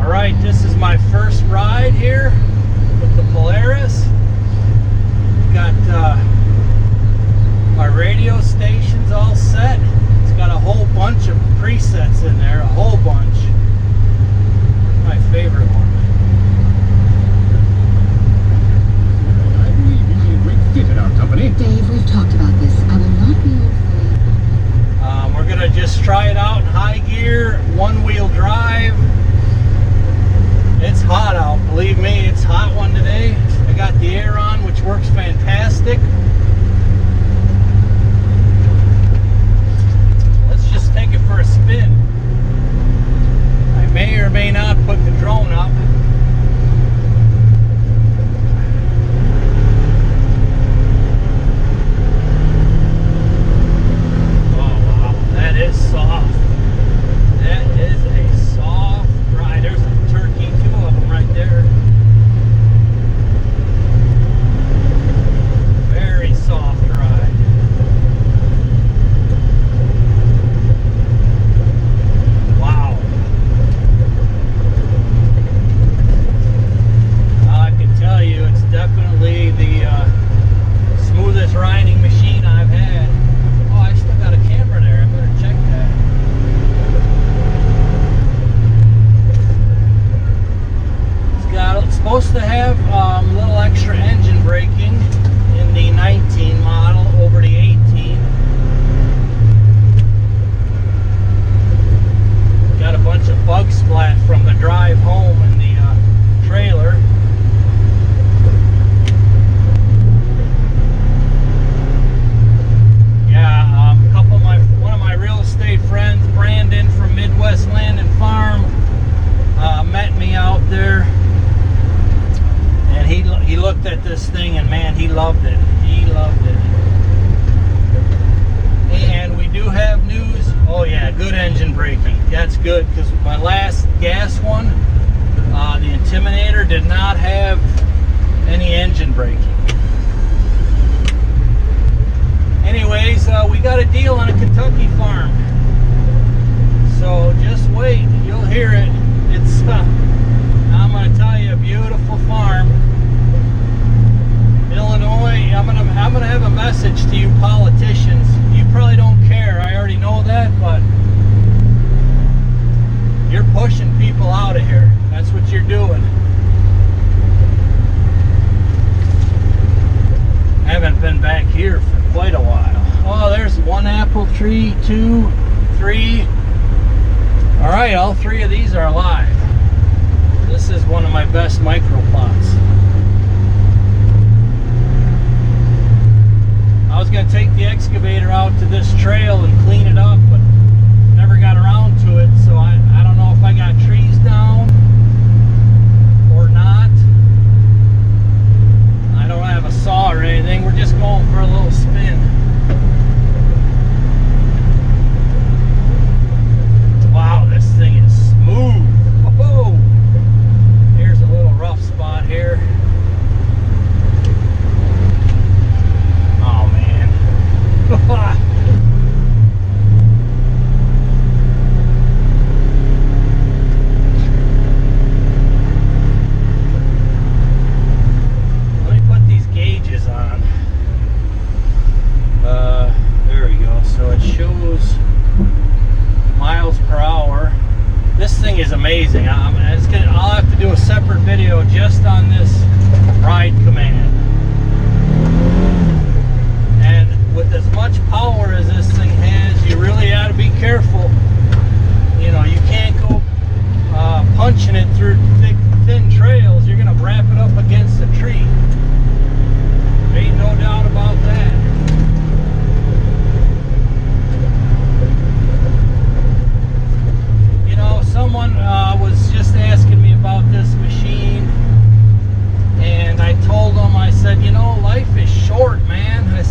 Alright, this is my first ride here with the Polaris. Got my radio stations all set. It's got a whole bunch of presets in there, a whole bunch. My favorite one. I believe you'd be a great fit in our company. Dave, we've talked about this. I will not be your friend. We're gonna just try it out in high gear, one-wheel drive. It's hot out, believe me, it's a hot one today. I got the air on, which works fantastic. Let's just take it for a spin. I may or may not put the drone up. Oh wow, that is soft. That is a soft ride. There's a turkey, two of them right there. Very soft ride. Wow. I can tell you it's definitely the smoothest riding machine I've had. Oh, I still got a camera there. I better check that. It's supposed to have a little extra engine braking in the 19 model over the 18. Got a bunch of bug splat from the drive home in the trailer. Yeah, one of my real estate friends, Brandon from Midwest Land and Farm, met me out there. And he looked at this thing and man, he loved it. He loved it. And we do have news. Oh yeah, good engine braking. That's good because my last gas one, the Intimidator, did not have any engine braking. Anyways, we got a deal on a Kentucky farm. So just wait, you'll hear it. It's I'm going to tell you, a beautiful farm. Illinois, I'm gonna have a message to you politicians. You probably don't care, I already know that, but you're pushing people out of here. That's what you're doing. I haven't been back here for quite a while. Oh, there's one apple tree, 2, 3. All right, all 3 of these are alive. This is one of my best microplots. I was going to take the excavator out to this trail and clean it up, but never got around to it, so I don't know if I got trees down or not. I don't have a saw or anything. We're just going for a little spin. Wow, this thing is smooth. Whoa! Here's a little rough spot here. Oh man. Let me put these gauges on. There we go. So it shows miles per hour. This thing is amazing. I'll have to do a separate video just on this ride command. And with as much power as this thing has, you really ought to be careful. You know, you can't go punching it through thick, thin trails. You're going to wrap it up against a tree. There ain't no doubt about that. You know, someone was just asking me about this machine, and I told them, I said, you know, life is short, man. I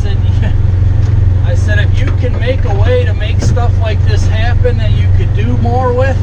said, if you can make a way to make stuff like this happen that you could do more with,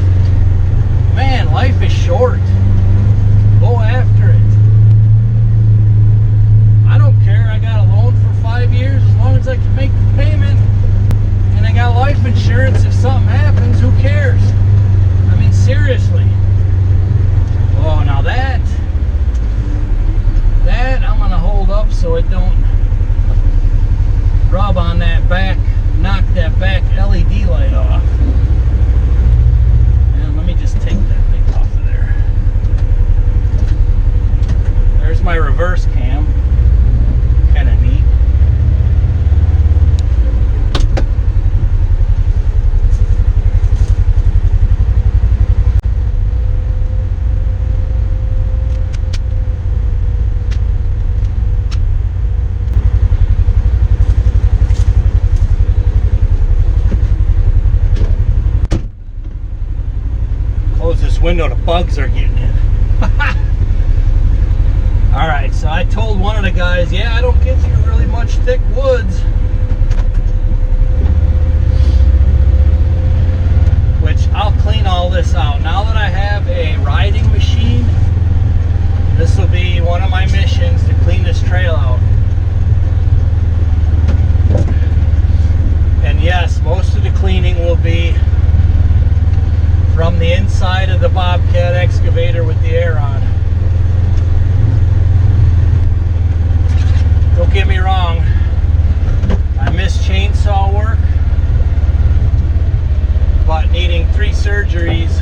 window, the bugs are getting in. Alright, so I told one of the guys, yeah, I don't get through really much thick woods. Which I'll clean all this out. Now that I have a riding machine, this will be one of my missions to clean this trail out. And yes, most of the cleaning will be from the inside of the Bobcat excavator with the air on. Don't get me wrong, I miss chainsaw work, but needing 3 surgeries,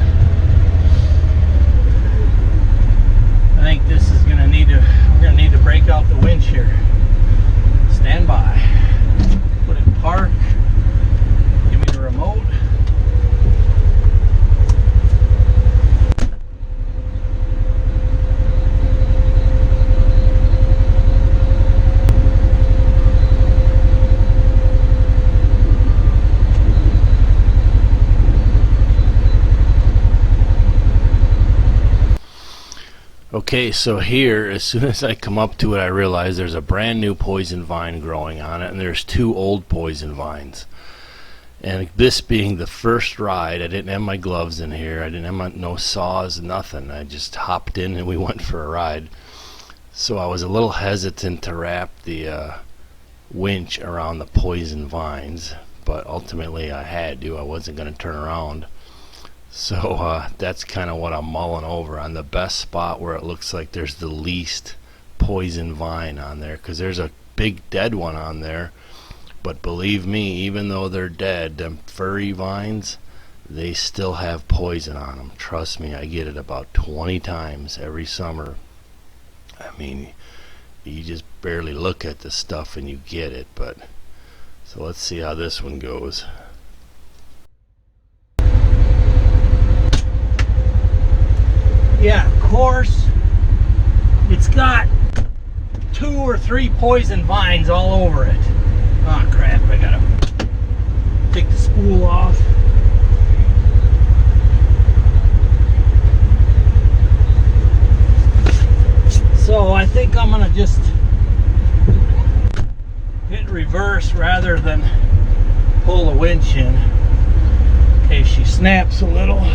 I think this is gonna need to, we're gonna need to break out the winch here. Stand by. Put it in park. Give me the remote. Okay, so here, as soon as I come up to it, I realize there's a brand new poison vine growing on it, and there's 2 old poison vines. And this being the first ride, I didn't have my gloves in here, I didn't have no saws, nothing. I just hopped in and we went for a ride. So I was a little hesitant to wrap the winch around the poison vines, but ultimately I had to. I wasn't going to turn around. So that's kind of what I'm mulling over, on the best spot where it looks like there's the least poison vine on there, because there's a big dead one on there. But believe me, even though they're dead, them furry vines, they still have poison on them. Trust me, I get it about 20 times every summer. I mean, you just barely look at the stuff and you get it. But so let's see how this one goes. Yeah, of course, it's got 2 or 3 poison vines all over it. Oh crap, I gotta take the spool off. So I think I'm gonna just hit reverse rather than pull the winch in case she snaps a little.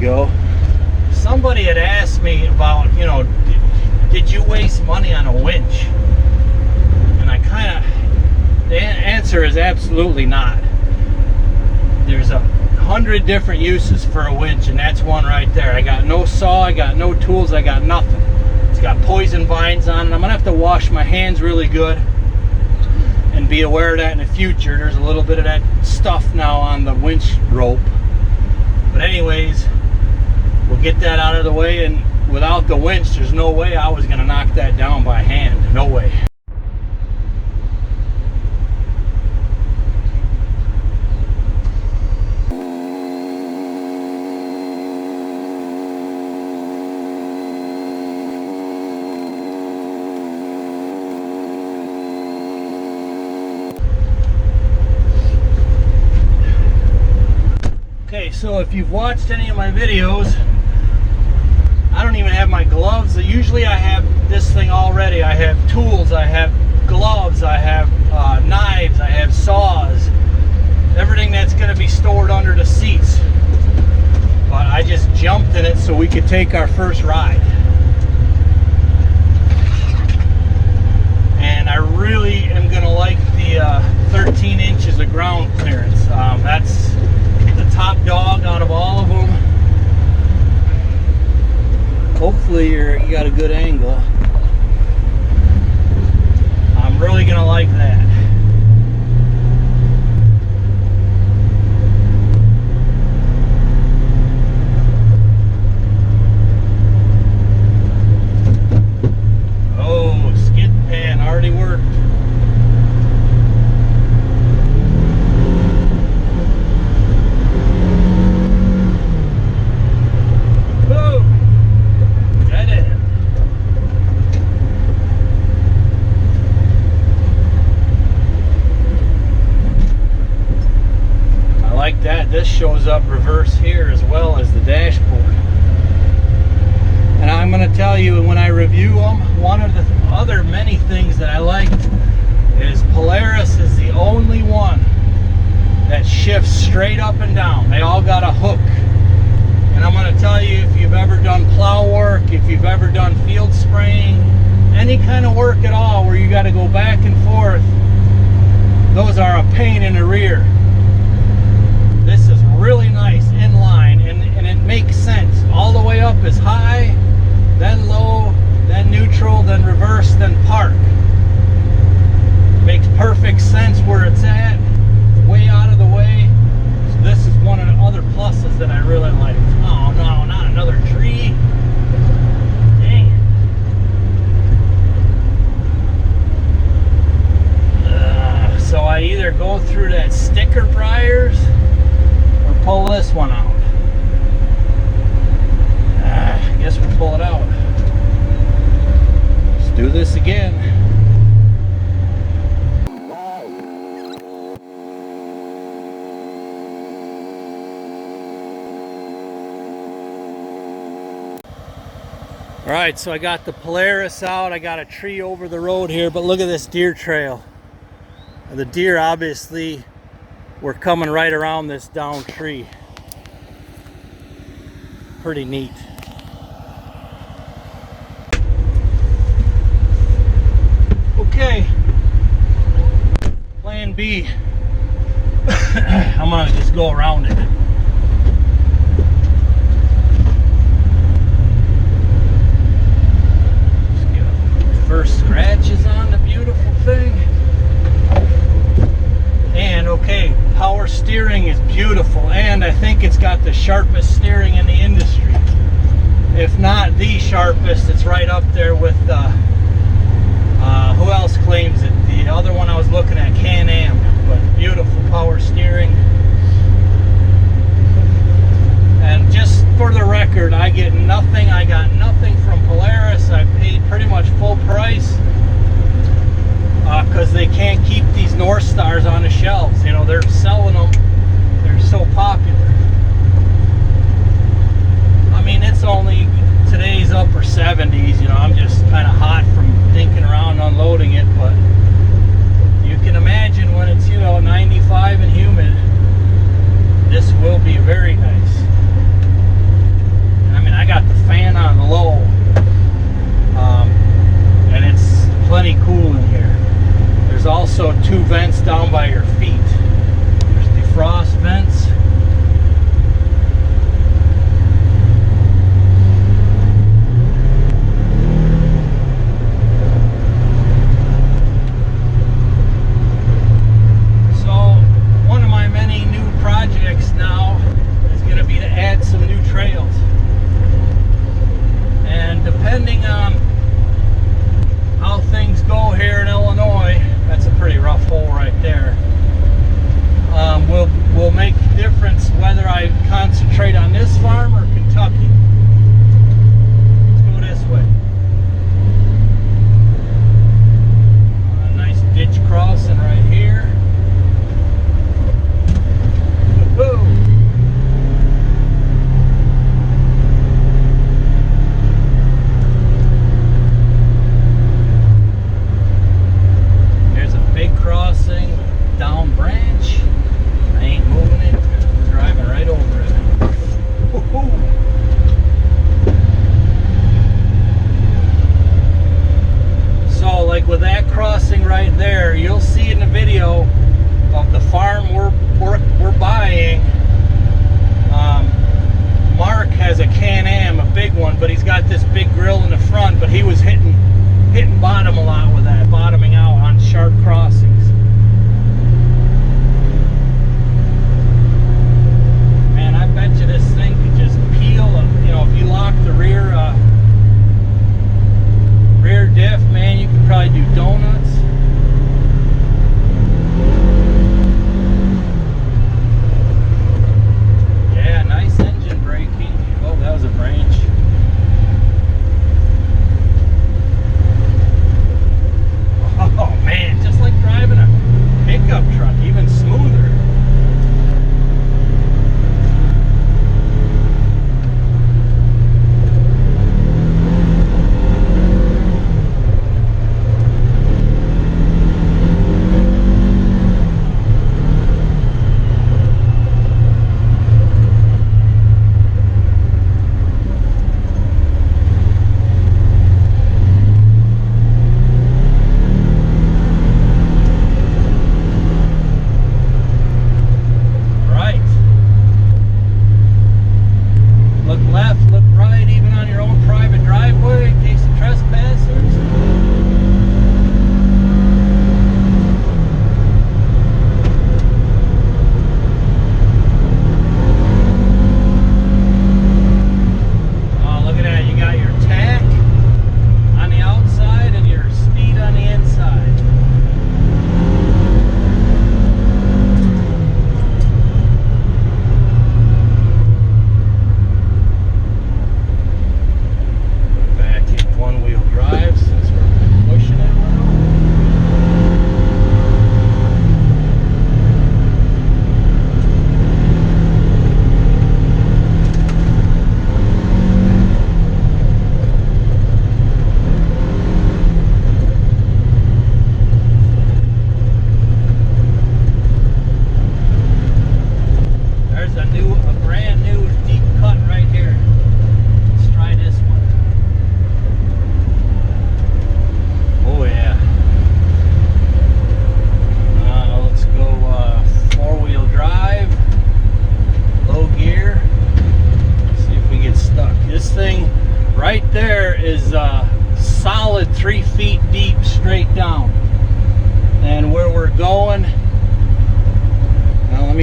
Go. Somebody had asked me about, you know, did you waste money on a winch? And I kind of, the answer is absolutely not. There's 100 different uses for a winch, and that's one right there. I got no saw, I got no tools, I got nothing. It's got poison vines on it. I'm gonna have to wash my hands really good and be aware of that in the future. There's a little bit of that stuff now on the winch rope. But anyways, we'll get that out of the way, and without the winch, there's no way I was going to knock that down by hand. No way. Okay, so if you've watched any of my videos, I don't even have my gloves. Usually I have this thing already. I have tools, I have gloves, I have knives, I have saws, everything that's going to be stored under the seats. But I just jumped in it so we could take our first ride. And I really am going to like the 13 inches of ground clearance. That's the top dog out of all of them. Hopefully you got a good angle. I'm really gonna like that. Oh, skid pan already worked. this shows up reverse here as well as the dashboard. And I'm going to tell you, when I review them, one of the other many things that I liked is Polaris is the only one that shifts straight up and down. They all got a hook. And I'm going to tell you, if you've ever done plow work, if you've ever done field spraying, any kind of work at all where you got to go back and forth, those are a pain in the rear. This is really nice inline, and it makes sense. All the way up is high, then low, then neutral, then reverse, then park. Makes perfect sense where it's at, way out of the way. So this is one of the other pluses that I really like. Oh no, not another tree. Dang it. So I either go through that sticker pliers or pull this one out. I guess we'll pull it out. Let's do this again. All right, so I got the Polaris out. I got a tree over the road here, but look at this deer trail. The deer obviously were coming right around this down tree. Pretty neat. Okay, plan B. I'm gonna just go around it. Just get first scratches on the beautiful thing. And okay, power steering is beautiful, and I think it's got the sharpest steering in the industry. If not the sharpest, it's right up there with who else claims it? The other one I was looking at, Can-Am. But beautiful power steering. And just for the record, I got nothing from Polaris. I paid pretty much full price because they can't keep these Northstars on the shelves. You know, they're selling them. They're so popular. I mean, it's only today's upper 70s. You know, I'm just kind of hot from dinking around unloading it, but you can imagine when it's, you know, 95 and humid, this will be very nice. I mean, I got the fan on low, and it's plenty cool in here. There's also 2 vents down by your feet. There's defrost vents. Depending on how things go here in Illinois, that's a pretty rough hole right there. We'll make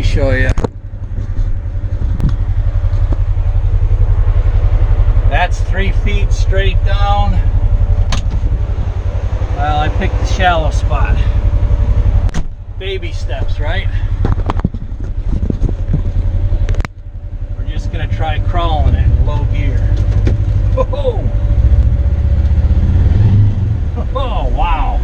show you. That's 3 feet straight down. Well, I picked the shallow spot. Baby steps, right? We're just gonna try crawling it in low gear. Oh, oh wow.